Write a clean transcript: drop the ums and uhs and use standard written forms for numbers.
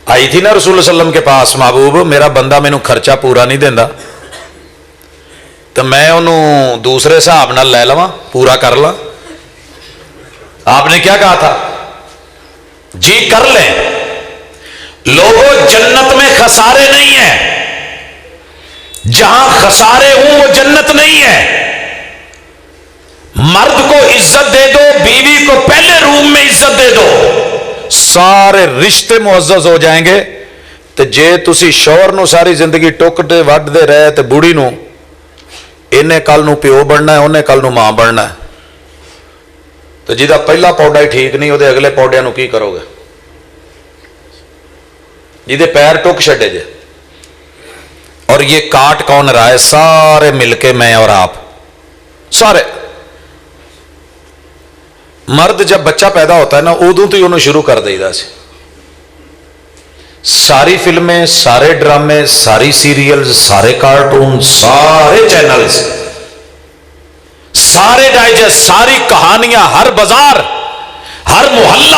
आई थी ना रसूल सल्लम के पास, महबूब मेरा बंदा मैनू खर्चा पूरा नहीं देता, तो मैं उन्होंने दूसरे हिसाब नाल लै लवां, पूरा कर ला। आपने क्या कहा था? जी कर लें। लोगों, जन्नत में खसारे नहीं है, जहां खसारे हूं वो जन्नत नहीं है। मर्द को इज्जत दे दो, बीवी को पहले रूम में इज्जत दे दो, सारे रिश्ते मुअज़्ज़ज़ हो जाएंगे। तो जे तुसी शौहर नूं सारी जिंदगी टुकदे वड्डदे रहे तो बुढ़ी नूं इन्हें कल नूं प्यो बनना है, उन्हें कल नूं मां बनना है। तो जिहदा पहला पौधा ही ठीक नहीं, उहदे अगले पौधे नूं की करोगे? जिहदे पैर टुक छड्डे जे। और ये काट कौन रहा है? सारे मिलके, मैं और आप सारे। मर्द जब बच्चा पैदा होता है ना, उदों तो ही उन्होंने शुरू कर देगा। सारी फिल्में, सारे ड्रामे, सारी सीरियल्स, सारे कार्टून, सारे चैनल्स, सारे डाइजेस्ट, सारी कहानियां, हर बाजार, हर मोहल्ला